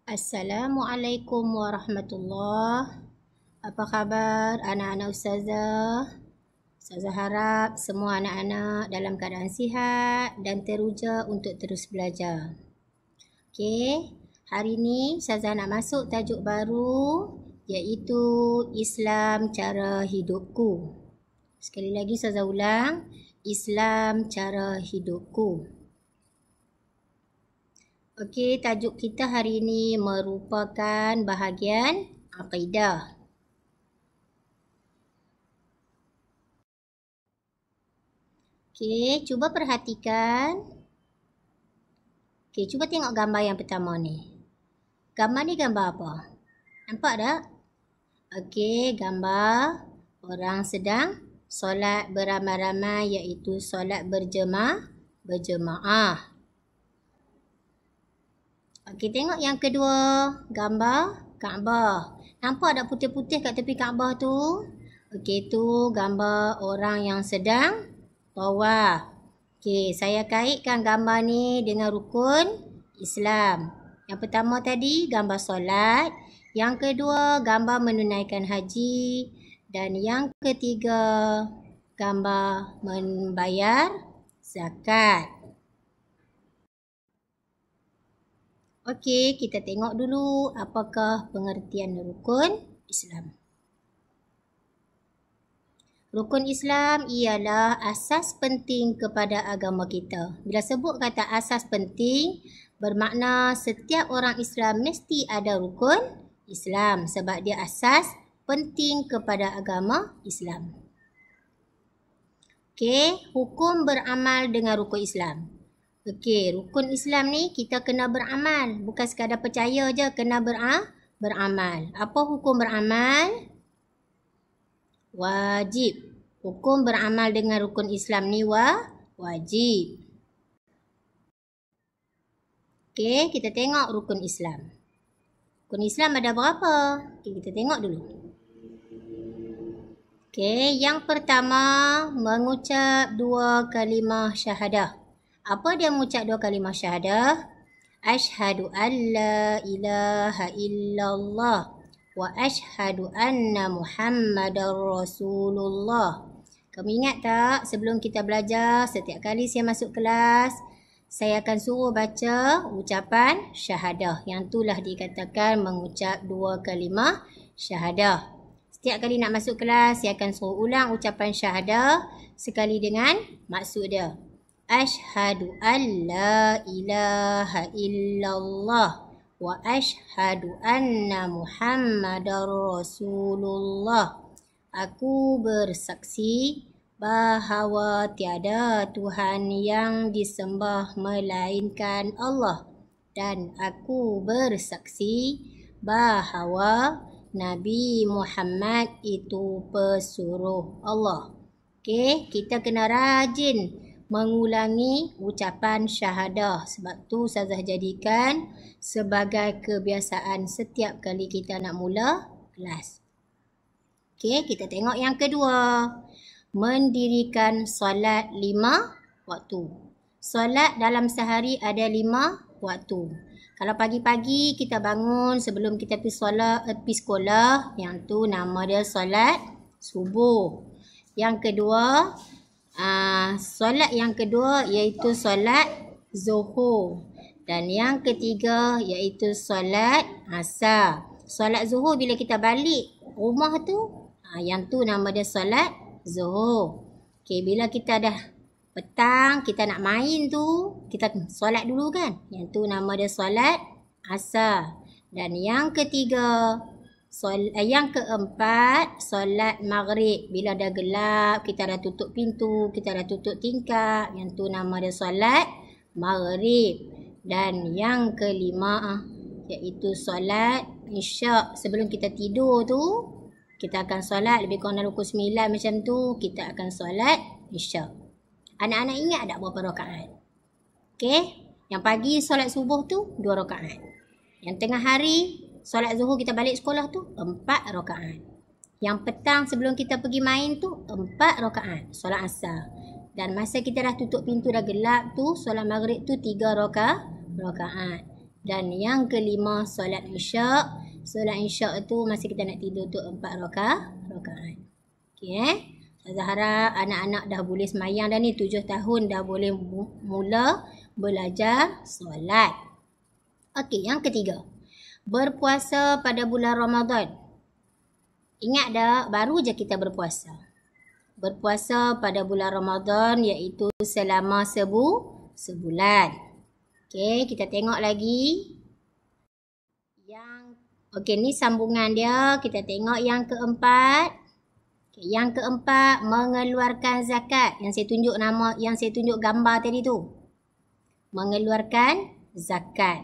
Assalamualaikum warahmatullahi. Apa khabar anak-anak ustazah? Ustazah harap semua anak-anak dalam keadaan sihat dan teruja untuk terus belajar. Okey, hari ni ustazah nak masuk tajuk baru iaitu Islam cara hidupku. Sekali lagi ustazah ulang, Islam cara hidupku. Okey, tajuk kita hari ini merupakan bahagian akidah. Okey, cuba perhatikan. Okey, cuba tengok gambar yang pertama ni. Gambar ni gambar apa? Nampak tak? Okey, gambar orang sedang solat beramai-ramai iaitu solat berjemaah. Okey, tengok yang kedua, gambar Kaabah. Nampak tak putih-putih kat tepi Kaabah tu? Okey, tu gambar orang yang sedang tawaf. Okey, saya kaitkan gambar ni dengan rukun Islam. Yang pertama tadi gambar solat, yang kedua gambar menunaikan haji, dan yang ketiga gambar membayar zakat. Okey, kita tengok dulu apakah pengertian rukun Islam. Rukun Islam ialah asas penting kepada agama kita. Bila sebut kata asas penting, bermakna setiap orang Islam mesti ada rukun Islam sebab dia asas penting kepada agama Islam. Okey, hukum beramal dengan rukun Islam. Okey, rukun Islam ni kita kena beramal. Bukan sekadar percaya je, kena beramal. Apa hukum beramal? Wajib. Hukum beramal dengan rukun Islam ni wajib. Okey, kita tengok rukun Islam. Rukun Islam ada berapa? Okey, kita tengok dulu. Okey, yang pertama mengucap 2 kalimah syahadah. Apa dia mengucap 2 kalimah syahadah? Asyhadu an la ilaha illallah wa asyhadu anna Muhammadar Rasulullah. Kamu ingat tak sebelum kita belajar, setiap kali saya masuk kelas, saya akan suruh baca ucapan syahadah. Yang itulah dikatakan mengucap 2 kalimah syahadah. Setiap kali nak masuk kelas, saya akan suruh ulang ucapan syahadah sekali dengan maksud dia. Asyhadu an la ilaha illallah wa asyhadu anna Muhammadar Rasulullah. Aku bersaksi bahawa tiada Tuhan yang disembah melainkan Allah, dan aku bersaksi bahawa Nabi Muhammad itu pesuruh Allah. Okey, kita kena rajin mengulangi ucapan syahadah. Sebab tu ustazah jadikan sebagai kebiasaan setiap kali kita nak mula kelas. Okey, kita tengok yang kedua. Mendirikan solat 5 waktu. Solat dalam sehari ada 5 waktu. Kalau pagi-pagi kita bangun sebelum kita pergi sekolah, yang tu nama dia solat subuh. Yang kedua, solat yang kedua iaitu solat zuhur. Dan yang ketiga iaitu solat asar. Solat zuhur bila kita balik rumah tu, yang tu nama dia solat zuhur. Okey, bila kita dah petang, kita nak main tu, kita solat dulu kan. Yang tu nama dia solat asar. Dan yang ketiga, yang keempat, solat maghrib. Bila dah gelap, kita dah tutup pintu, kita dah tutup tingkap. Yang tu nama dia solat maghrib. Dan yang kelima, iaitu solat isyak. Sebelum kita tidur tu, kita akan solat lebih kurang dalam pukul 9 macam tu, kita akan solat isyak. Anak-anak ingat tak berapa rakaat? Okey, yang pagi solat subuh tu 2 rakaat. Yang tengah hari solat zuhur kita balik sekolah tu 4 rakaat. Yang petang sebelum kita pergi main tu 4 rakaat solat asar. Dan masa kita dah tutup pintu dah gelap tu, solat maghrib tu 3 rakaat. Dan yang kelima, solat isyak. Solat isyak tu masa kita nak tidur tu 4 rakaat. Okey. Saya harap anak-anak dah boleh semayang dah ni. 7 tahun dah boleh mula belajar solat. Okey, yang ketiga. Berpuasa pada bulan Ramadan. Ingat dah, baru je kita berpuasa. Berpuasa pada bulan Ramadan iaitu selama sebulan. Okey, kita tengok lagi. Okey, ni sambungan dia. Kita tengok yang keempat. Okay, yang keempat, mengeluarkan zakat. Yang saya tunjuk gambar tadi tu. Mengeluarkan zakat.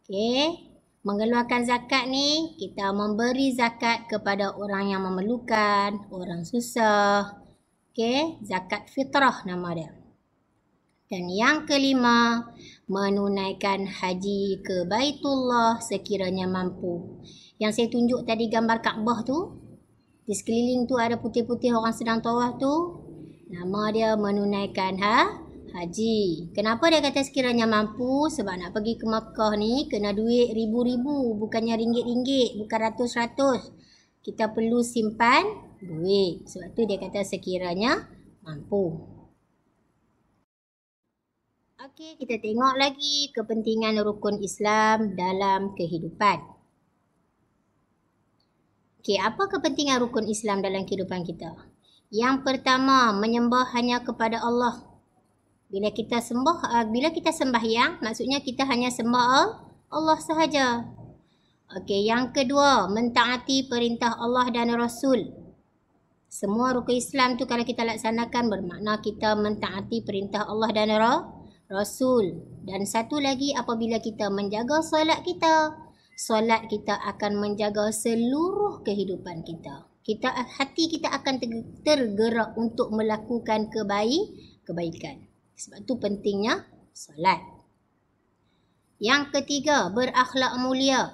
Okey. Mengeluarkan zakat ni, kita memberi zakat kepada orang yang memerlukan, orang susah. Okey, zakat fitrah nama dia. Dan yang kelima, menunaikan haji ke Baitullah sekiranya mampu. Yang saya tunjuk tadi gambar Kaabah tu, di sekeliling tu ada putih-putih orang sedang tawaf tu, nama dia menunaikan haji. Kenapa dia kata sekiranya mampu? Sebab nak pergi ke Makkah ni kena duit ribu-ribu, bukannya ringgit-ringgit, bukan ratus-ratus. Kita perlu simpan duit. Sebab tu dia kata sekiranya mampu. Okey, kita tengok lagi kepentingan rukun Islam dalam kehidupan. Okey, apa kepentingan rukun Islam dalam kehidupan kita? Yang pertama, menyembah hanya kepada Allah. Bila kita sembahyang, maksudnya kita hanya sembah Allah sahaja. Okey, yang kedua, mentaati perintah Allah dan Rasul. Semua rukun Islam tu kalau kita laksanakan bermakna kita mentaati perintah Allah dan Rasul. Dan satu lagi, apabila kita menjaga solat kita akan menjaga seluruh kehidupan kita. Hati kita akan tergerak untuk melakukan kebaikan. Sebab tu pentingnya solat. Yang ketiga, berakhlak mulia.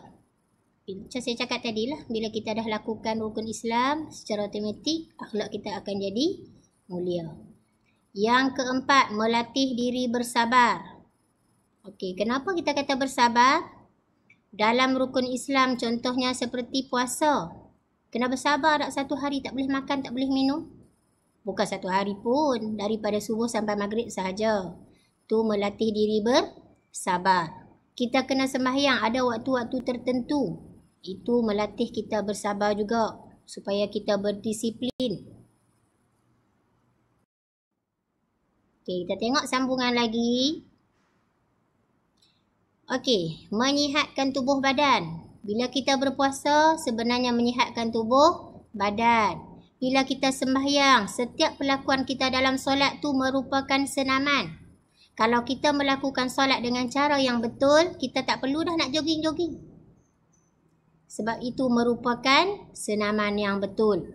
Macam saya cakap tadi lah, bila kita dah lakukan rukun Islam, secara automatik akhlak kita akan jadi mulia. Yang keempat, melatih diri bersabar. Okey, kenapa kita kata bersabar? Dalam rukun Islam contohnya seperti puasa. Kena bersabar tak 1 hari tak boleh makan, tak boleh minum? Bukan 1 hari pun, daripada subuh sampai maghrib sahaja. Tu melatih diri bersabar. Kita kena sembahyang ada waktu-waktu tertentu. Itu melatih kita bersabar juga supaya kita berdisiplin. Okey, kita tengok sambungan lagi. Okey, menyihatkan tubuh badan. Bila kita berpuasa, sebenarnya menyihatkan tubuh badan. Bila kita sembahyang, setiap perlakuan kita dalam solat tu merupakan senaman. Kalau kita melakukan solat dengan cara yang betul, kita tak perlu dah nak jogging-jogging. Sebab itu merupakan senaman yang betul.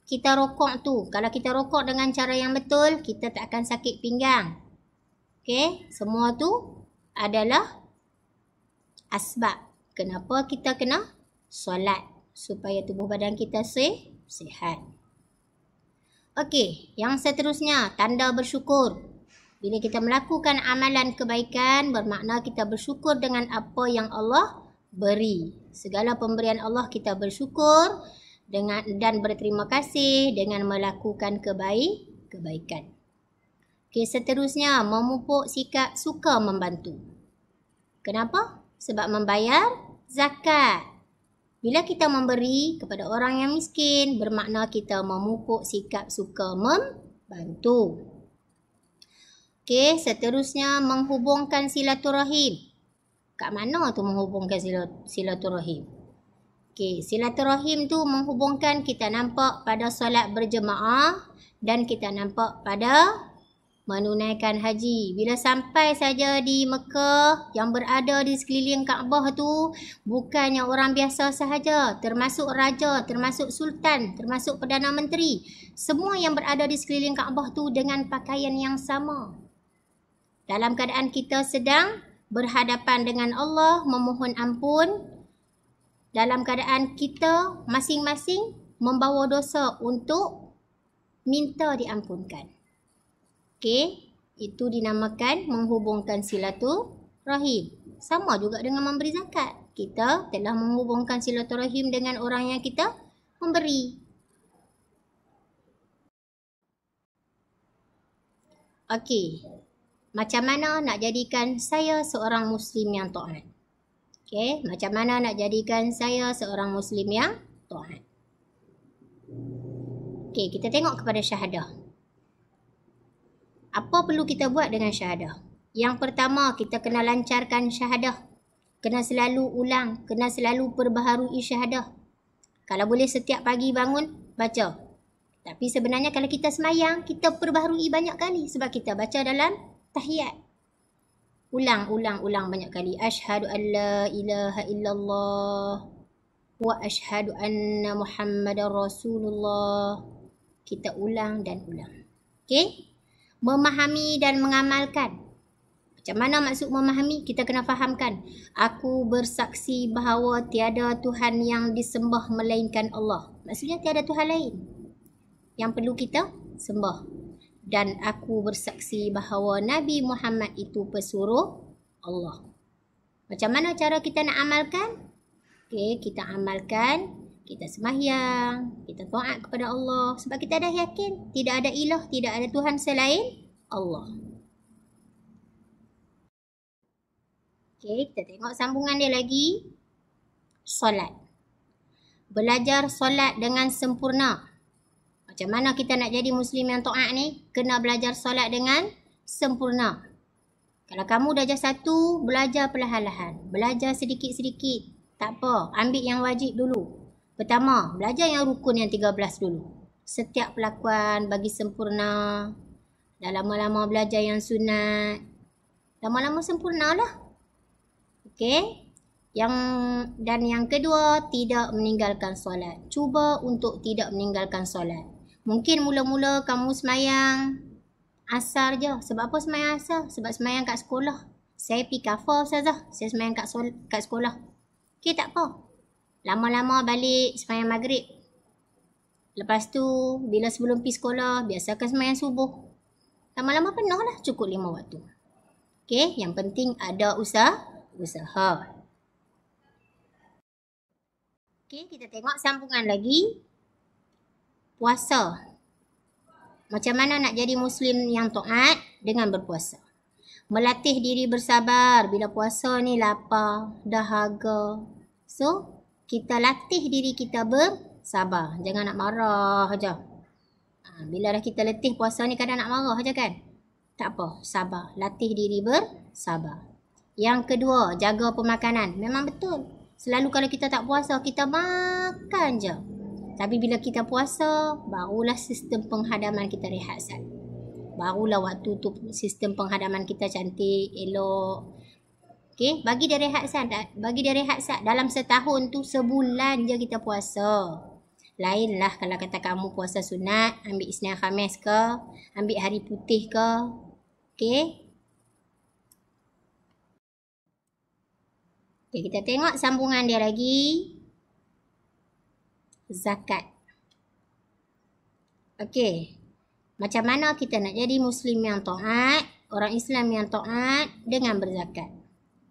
Kita rokok tu, kalau kita rokok dengan cara yang betul, kita tak akan sakit pinggang. Okey, semua tu adalah asbab kenapa kita kena solat, supaya tubuh badan kita sihat. Okey, yang seterusnya, tanda bersyukur. Bila kita melakukan amalan kebaikan, bermakna kita bersyukur dengan apa yang Allah beri. Segala pemberian Allah kita bersyukur dan berterima kasih dengan melakukan kebaikan. Okey, seterusnya, memupuk sikap suka membantu. Kenapa? Sebab membayar zakat. Bila kita memberi kepada orang yang miskin, bermakna kita memupuk sikap suka membantu. Okey, seterusnya menghubungkan silaturahim. Kat mana tu menghubungkan silaturahim? Okey, silaturahim tu menghubungkan kita nampak pada solat berjemaah dan kita nampak pada menunaikan haji. Bila sampai saja di Mekah, yang berada di sekeliling Kaabah tu bukannya orang biasa sahaja, termasuk raja, termasuk sultan, termasuk Perdana Menteri. Semua yang berada di sekeliling Kaabah tu dengan pakaian yang sama. Dalam keadaan kita sedang berhadapan dengan Allah, memohon ampun. Dalam keadaan kita masing-masing membawa dosa untuk minta diampunkan. Okey, itu dinamakan menghubungkan silaturahim. Sama juga dengan memberi zakat. Kita telah menghubungkan silaturahim dengan orang yang kita memberi. Okey. Macam mana nak jadikan saya seorang Muslim yang taat? Okey, macam mana nak jadikan saya seorang Muslim yang taat? Okey, kita tengok kepada syahadah. Apa perlu kita buat dengan syahadah? Yang pertama, kita kena lancarkan syahadah. Kena selalu ulang, kena selalu perbaharui syahadah. Kalau boleh setiap pagi bangun, baca. Tapi sebenarnya kalau kita semayang, kita perbaharui banyak kali sebab kita baca dalam tahiyat. Ulang banyak kali. Asyhadu an la ilaha illallah wa asyhadu anna Muhammadar Rasulullah. Kita ulang dan ulang. Okey? Memahami dan mengamalkan. Macam mana maksud memahami? Kita kena fahamkan. Aku bersaksi bahawa tiada Tuhan yang disembah melainkan Allah. Maksudnya tiada Tuhan lain yang perlu kita sembah. Dan aku bersaksi bahawa Nabi Muhammad itu pesuruh Allah. Macam mana cara kita nak amalkan? Okey, kita amalkan, kita sembahyang, kita taat kepada Allah. Sebab kita dah yakin tidak ada ilah, tidak ada Tuhan selain Allah. Okey, kita tengok sambungan dia lagi. Solat. Belajar solat dengan sempurna. Macam mana kita nak jadi Muslim yang taat ni? Kena belajar solat dengan sempurna. Kalau kamu darjah 1, belajar perlahan-lahan. Belajar sedikit-sedikit. Tak apa, ambil yang wajib dulu. Pertama, belajar yang rukun yang 13 dulu. Setiap pelakuan bagi sempurna. Dah lama-lama belajar yang sunat. Lama-lama sempurnalah. Okey? Dan yang kedua, tidak meninggalkan solat. Cuba untuk tidak meninggalkan solat. Mungkin mula-mula kamu semayang asar je. Sebab apa semayang asar? Sebab semayang kat sekolah. Saya pergi kafar Ustazah. Saya semayang kat sekolah. Okey, tak apa. Lama-lama balik semayang maghrib. Lepas tu, bila sebelum pergi sekolah, biasakan semayang subuh. Lama-lama penuh lah, cukup 5 waktu. Okey, yang penting ada usaha. Okey, kita tengok sambungan lagi. Puasa. Macam mana nak jadi Muslim yang taat? Dengan berpuasa. Melatih diri bersabar. Bila puasa ni lapar, dahaga. So, kita latih diri kita bersabar. Jangan nak marah aja. Bila dah kita letih puasa ni kadang nak marah aja kan? Tak apa, sabar. Latih diri bersabar. Yang kedua, jaga pemakanan. Memang betul. Selalu kalau kita tak puasa, kita makan je. Tapi bila kita puasa, barulah sistem penghadaman kita rehat. Barulah waktu tu sistem penghadaman kita cantik, elok. Okey, bagi dia rehat. Dalam setahun tu sebulan je kita puasa. Lainlah kalau kata kamu puasa sunat, ambil Isnin Khamis ke, ambil hari putih ke. Okey. Okey, kita tengok sambungan dia lagi. Zakat. Okey. Macam mana kita nak jadi Muslim yang taat, orang Islam yang taat dengan berzakat?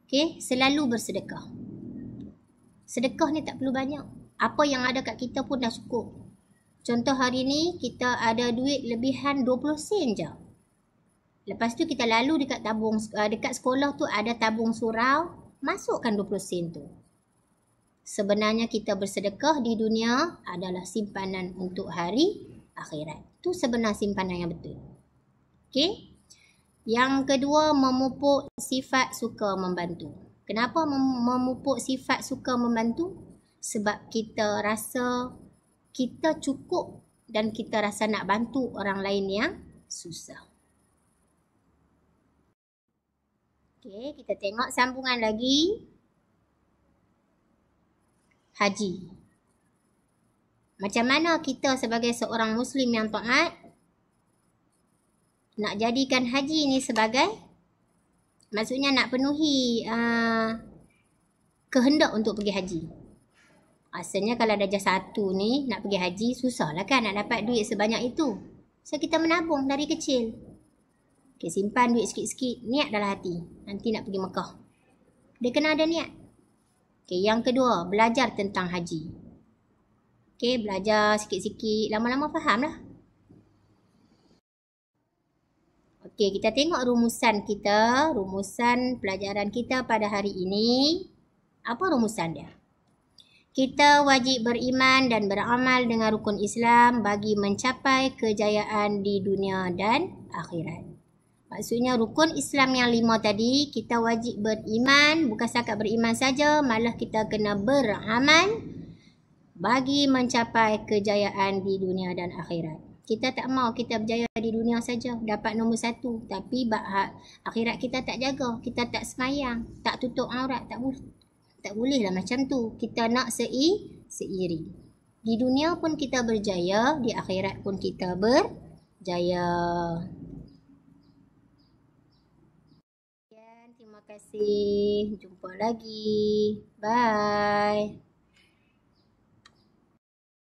Okey, selalu bersedekah. Sedekah ni tak perlu banyak. Apa yang ada kat kita pun dah cukup. Contoh hari ni kita ada duit lebihan 20 sen je. Lepas tu kita lalu dekat sekolah tu ada tabung surau, masukkan 20 sen tu. Sebenarnya kita bersedekah di dunia adalah simpanan untuk hari akhirat. Itu sebenar simpanan yang betul. Okey? Yang kedua, memupuk sifat suka membantu. Kenapa memupuk sifat suka membantu? Sebab kita rasa kita cukup dan kita rasa nak bantu orang lain yang susah. Okey, kita tengok sambungan lagi. Haji. Macam mana kita sebagai seorang Muslim yang taat nak jadikan haji ni sebagai, maksudnya nak penuhi kehendak untuk pergi haji. Asalnya kalau darjah 1 ni nak pergi haji, susahlah kan nak dapat duit sebanyak itu. So kita menabung dari kecil. Okay, simpan duit sikit-sikit, niat dalam hati. Nanti nak pergi Mekah. Dia kena ada niat. Okey, yang kedua, belajar tentang haji. Okey, belajar sikit-sikit, lama-lama faham lah. Okey, kita tengok rumusan kita, rumusan pelajaran kita pada hari ini. Apa rumusan dia? Kita wajib beriman dan beramal dengan rukun Islam bagi mencapai kejayaan di dunia dan akhirat. Maksudnya rukun Islam yang 5 tadi, kita wajib beriman, bukan setakat beriman saja, malah kita kena beramal bagi mencapai kejayaan di dunia dan akhirat. Kita tak mau kita berjaya di dunia saja, dapat nombor 1, tapi akhirat kita tak jaga, kita tak semayang, tak tutup aurat, tak boleh lah macam tu. Kita nak seiri. Di dunia pun kita berjaya, di akhirat pun kita berjaya. Terima kasih. Jumpa lagi. Bye.